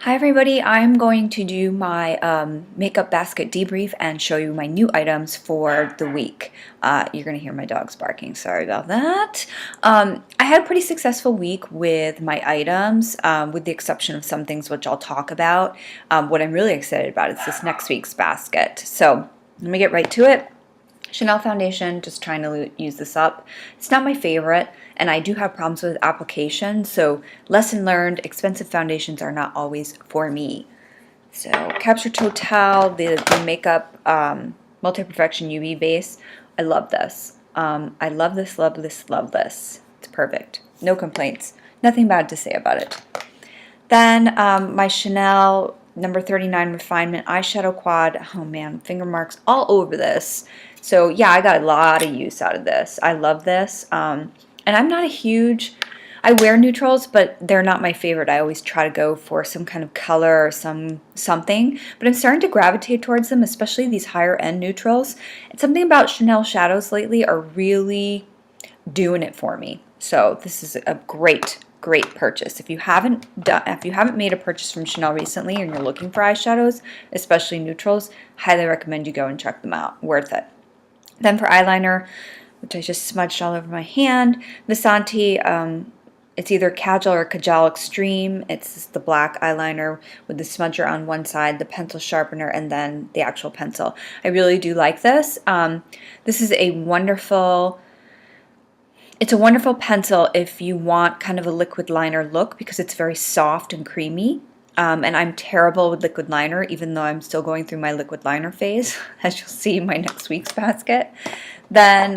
Hi everybody, I'm going to do my makeup basket debrief and show you my new items for the week. You're going to hear my dogs barking, sorry about that. I had a pretty successful week with my items, with the exception of some things which I'll talk about. What I'm really excited about is this next week's basket. So let me get right to it. Chanel foundation, just trying to use this up. It's not my favorite, and I do have problems with application, so lesson learned, expensive foundations are not always for me. So Capture Total, the makeup multi-perfection UV base, I love this. I love this, love this, love this. It's perfect. No complaints. Nothing bad to say about it. Then my Chanel number 39 Refinement Eyeshadow Quad. Oh man, finger marks all over this. So yeah, I got a lot of use out of this. I love this. And I'm not a huge, I wear neutrals, but they're not my favorite. I always try to go for some kind of color or something. But I'm starting to gravitate towards them, especially these higher end neutrals. And something about Chanel shadows lately are really doing it for me. So this is a great purchase. If you haven't made a purchase from Chanel recently and you're looking for eyeshadows, especially neutrals, highly recommend you go and check them out. Worth it. Then for eyeliner, which I just smudged all over my hand, Visanti, it's either Kajal or Kajal Extreme. It's the black eyeliner with the smudger on one side, the pencil sharpener, and then the actual pencil. I really do like this. This is a wonderful... It's a wonderful pencil if you want kind of a liquid liner look because it's very soft and creamy. And I'm terrible with liquid liner, even though I'm still going through my liquid liner phase, as you'll see in my next week's basket. Then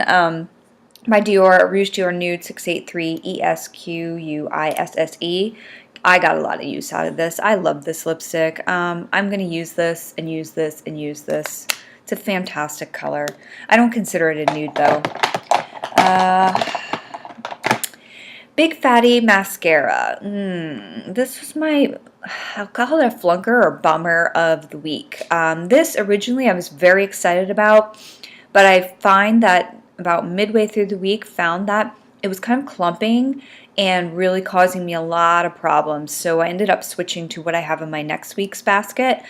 my Rouge Dior Nude 683 ESQUISSE. I got a lot of use out of this. I love this lipstick. I'm going to use this and use this and use this. It's a fantastic color. I don't consider it a nude, though. Big Fatty Mascara. This was my, I'll call it a flunker or bummer of the week. This originally I was very excited about, but I find that about midway through the week found that it was kind of clumping and really causing me a lot of problems. So I ended up switching to what I have in my next week's basket.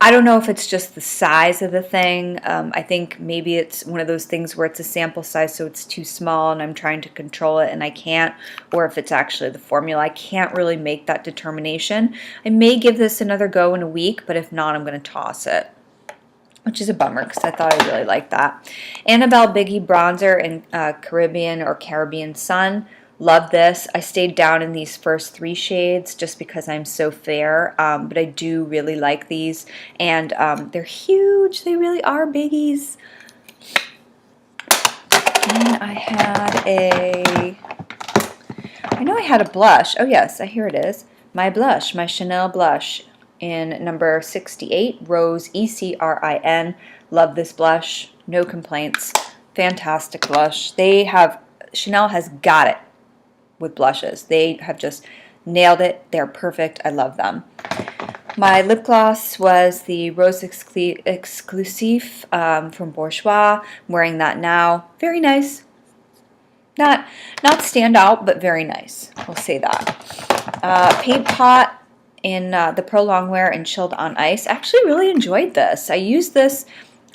I don't know if it's just the size of the thing. I think maybe it's one of those things where it's a sample size so it's too small and I'm trying to control it and I can't, or if it's actually the formula. I can't really make that determination. I may give this another go in a week, but if not, I'm going to toss it, which is a bummer because I thought I really liked that. Annabelle Biggie Bronzer in Caribbean Sun. Love this. I stayed down in these first 3 shades just because I'm so fair, but I do really like these, and they're huge. They really are biggies. And I know I had a blush. Oh yes, here it is. My blush, my Chanel blush in number 68, Rose ECRIN. Love this blush. No complaints. Fantastic blush. Chanel has got it with blushes. They have just nailed it. They're perfect. I love them. My lip gloss was the Rose Exclusive from Bourjois. I'm wearing that now. Very nice. Not stand out, but very nice. We'll say that. Paint Pot in the Pro Longwear and Chilled on Ice. I actually really enjoyed this. I used this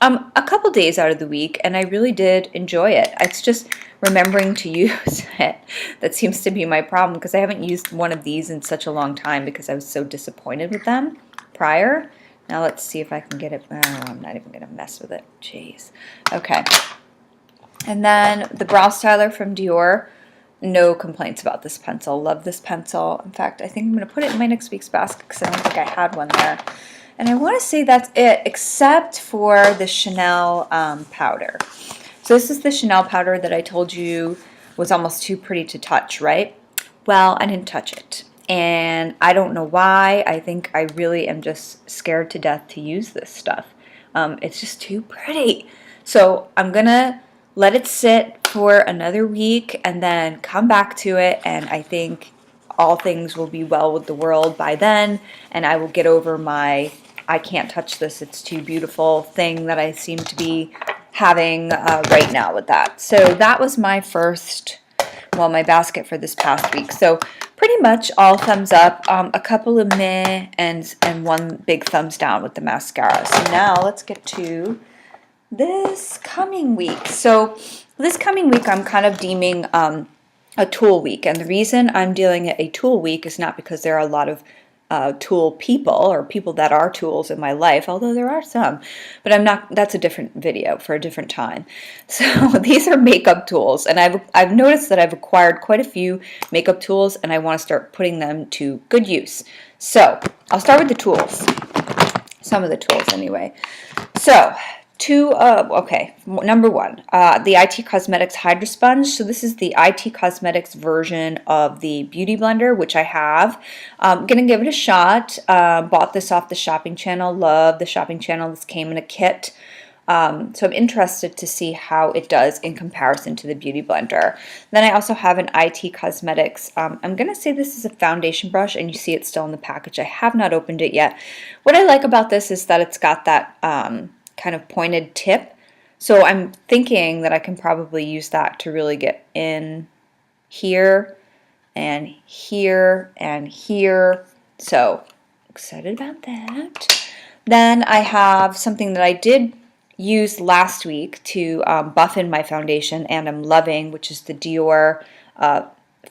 a couple days out of the week, and I really did enjoy it. It's just remembering to use it that seems to be my problem because I haven't used one of these in such a long time because I was so disappointed with them prior. Now let's see if I can get it. Oh, I'm not even going to mess with it. Jeez. Okay. And then the Brow Styler from Dior. No complaints about this pencil. Love this pencil. In fact, I think I'm going to put it in my next week's basket because I don't think I had one there. And I want to say that's it, except for the Chanel powder. So this is the Chanel powder that I told you was almost too pretty to touch, right? Well, I didn't touch it. And I don't know why. I think I really am just scared to death to use this stuff. It's just too pretty. So I'm going to let it sit for another week and then come back to it. And I think all things will be well with the world by then. And I will get over my I can't touch this, it's too beautiful thing that I seem to be having right now with that. So that was my my basket for this past week. So pretty much all thumbs up, a couple of meh, and one big thumbs down with the mascara. So now let's get to this coming week. So this coming week I'm kind of deeming a tool week, and the reason I'm dealing it a tool week is not because there are a lot of tool people or people that are tools in my life, although there are some, but I'm not, that's a different video for a different time. So these are makeup tools, and I've noticed that I've acquired quite a few makeup tools, and I want to start putting them to good use. So I'll start with the tools, some of the tools anyway. So okay, number one, the IT Cosmetics Hydra Sponge. So this is the IT Cosmetics version of the Beauty Blender, which I have. I'm going to give it a shot. Bought this off the shopping channel. Love the shopping channel. This came in a kit. So I'm interested to see how it does in comparison to the Beauty Blender. Then I also have an IT Cosmetics. I'm going to say this is a foundation brush, and you see it's still in the package. I have not opened it yet. What I like about this is that it's got that kind of pointed tip, so I'm thinking that I can probably use that to really get in here and here and here. So excited about that. Then I have something that I did use last week to buff in my foundation, and I'm loving, which is the Dior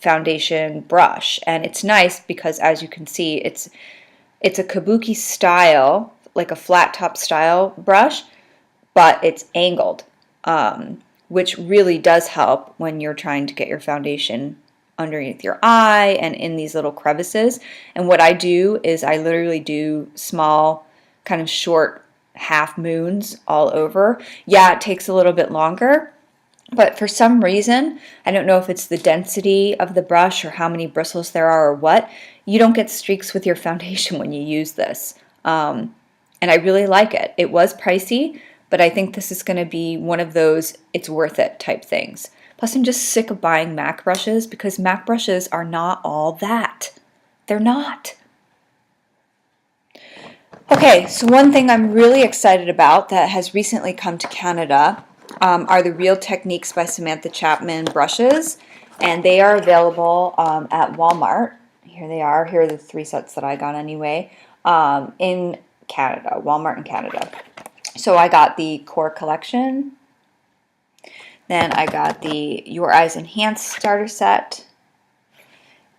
foundation brush. And it's nice because, as you can see, it's a kabuki style, like a flat top style brush, but it's angled, which really does help when you're trying to get your foundation underneath your eye and in these little crevices. And what I do is I literally do small, kind of short half moons all over. Yeah, it takes a little bit longer, but for some reason, I don't know if it's the density of the brush or how many bristles there are or what, you don't get streaks with your foundation when you use this. And I really like it. It was pricey, but I think this is going to be one of those it's worth it type things. Plus, I'm just sick of buying MAC brushes because MAC brushes are not all that. They're not. Okay, so one thing I'm really excited about that has recently come to Canada are the Real Techniques by Samantha Chapman brushes, and they are available at Walmart. Here they are. Here are the 3 sets that I got anyway, in Canada, Walmart in Canada. So I got the Core Collection, then I got the Your Eyes Enhanced Starter Set,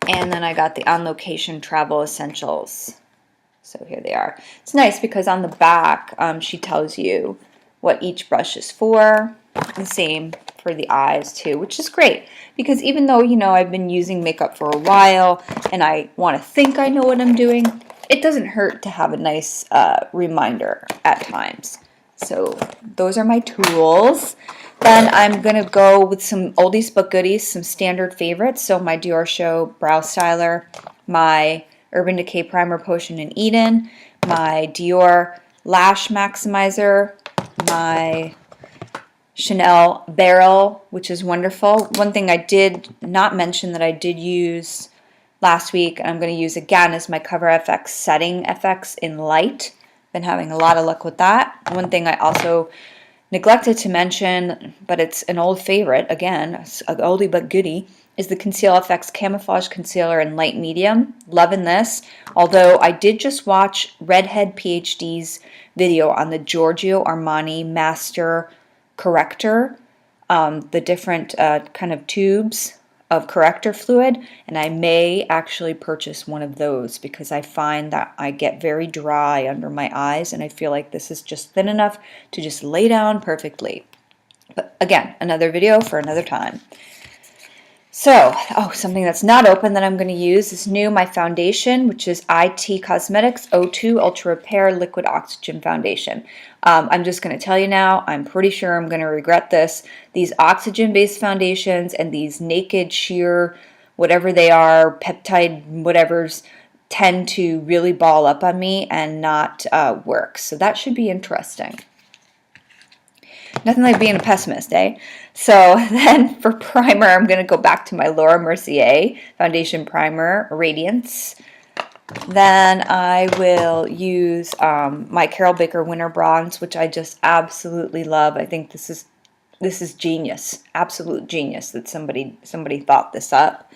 and then I got the On Location Travel Essentials. So here they are. It's nice because on the back she tells you what each brush is for. The same for the eyes too, which is great because even though, you know, I've been using makeup for a while and I want to think I know what I'm doing, it doesn't hurt to have a nice reminder at times. So those are my tools. Then I'm going to go with some oldies but goodies, some standard favorites. So my Dior Show Brow Styler, my Urban Decay Primer Potion in Eden, my Dior Lash Maximizer, my Chanel Beryl, which is wonderful. One thing I did not mention that I did use last week, and I'm going to use again, is my Cover FX Setting FX in Light. Been having a lot of luck with that. One thing I also neglected to mention, but it's an old favorite, again, an oldie but goodie, is the Conceal FX Camouflage Concealer in Light Medium. Loving this. Although I did just watch Redhead PhD's video on the Giorgio Armani Master Corrector, the different kind of tubes of corrector fluid, and I may actually purchase one of those because I find that I get very dry under my eyes, and I feel like this is just thin enough to just lay down perfectly. But again, another video for another time. So, something that's not open that I'm going to use is new, my foundation, which is IT Cosmetics O2 Ultra Repair Liquid Oxygen Foundation. I'm just going to tell you now, I'm pretty sure I'm going to regret this. These oxygen-based foundations and these naked, sheer, whatever they are, peptide whatevers, tend to really ball up on me and not work. So that should be interesting. Nothing like being a pessimist, eh? So then for primer, I'm going to go back to my Laura Mercier Foundation Primer Radiance. Then I will use my Caryl Baker Winter Bronze, which I just absolutely love. I think this is genius, absolute genius that somebody thought this up.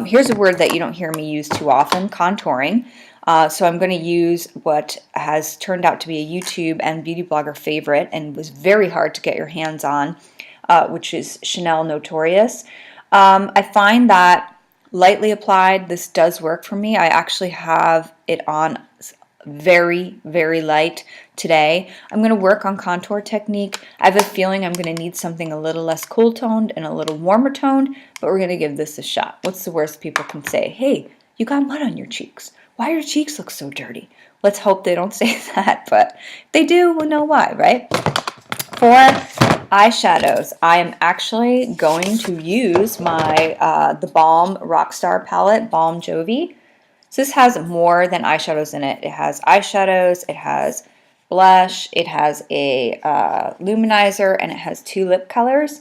Here's a word that you don't hear me use too often, contouring. So I'm going to use what has turned out to be a YouTube and beauty blogger favorite and was very hard to get your hands on, which is Chanel Notorious. I find that lightly applied, this does work for me. I actually have it on very, very light today. I'm going to work on contour technique. I have a feeling I'm going to need something a little less cool toned and a little warmer toned, but we're going to give this a shot. What's the worst people can say? Hey, you got mud on your cheeks. Why your cheeks look so dirty? Let's hope they don't say that, but if they do, we'll know why, right? For eyeshadows, I am actually going to use my the Balm Rockstar palette, Balm Jovi. So this has more than eyeshadows in it. It has eyeshadows, it has blush, it has a luminizer, and it has 2 lip colors.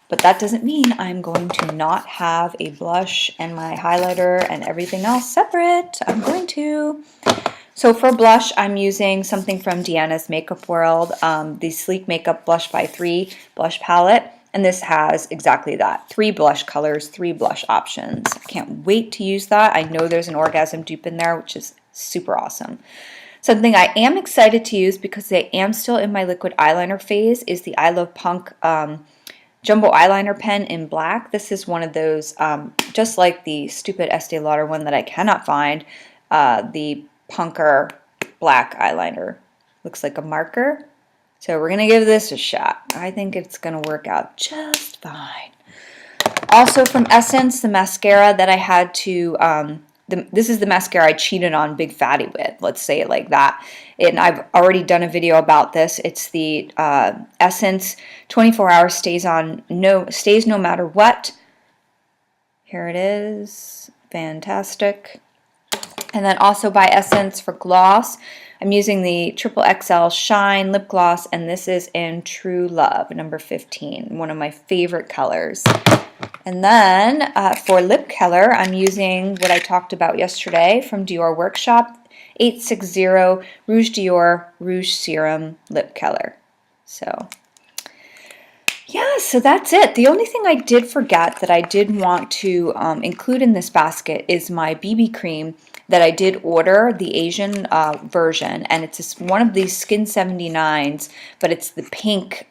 But that doesn't mean I'm going to not have a blush and my highlighter and everything else separate. I'm going to. So for blush, I'm using something from Deanna's Makeup World, the Sleek Makeup Blush by 3 blush palette. And this has exactly that, 3 blush colors, 3 blush options. I can't wait to use that. I know there's an orgasm dupe in there, which is super awesome. Something I am excited to use because I am still in my liquid eyeliner phase is the I Love Punk Jumbo eyeliner pen in black. This is one of those, just like the stupid Estee Lauder one that I cannot find, the Punker black eyeliner. Looks like a marker. So we're going to give this a shot. I think it's going to work out just fine. Also from Essence, the mascara that I had to, this is the mascara I cheated on Big Fatty with. Let's say it like that. And I've already done a video about this. It's the Essence 24 Hours Stays No Matter What. Here it is. Fantastic. And then also by Essence for gloss, I'm using the XXXL Shine lip gloss, and this is in True Love, number 15, one of my favorite colors. And then for lip color, I'm using what I talked about yesterday from Dior Workshop, 860 Rouge Dior Rouge Serum lip color. So yeah, so that's it. The only thing I did forget that I did want to include in this basket is my BB cream that I did order, the Asian version, and it's one of these Skin 79s, but it's the pink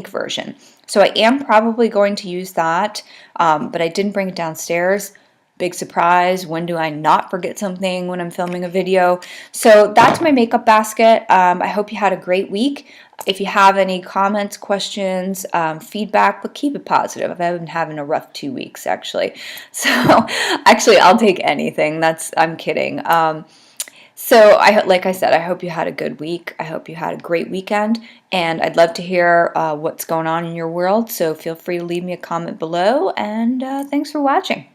version. So I am probably going to use that, but I didn't bring it downstairs. Big surprise, when do I not forget something when I'm filming a video? So that's my makeup basket. I hope you had a great week. If you have any comments, questions, feedback, but keep it positive. I've been having a rough 2 weeks, actually. So actually, I'll take anything. I'm kidding. So like I said, I hope you had a good week. I hope you had a great weekend, and I'd love to hear what's going on in your world. So feel free to leave me a comment below, and thanks for watching.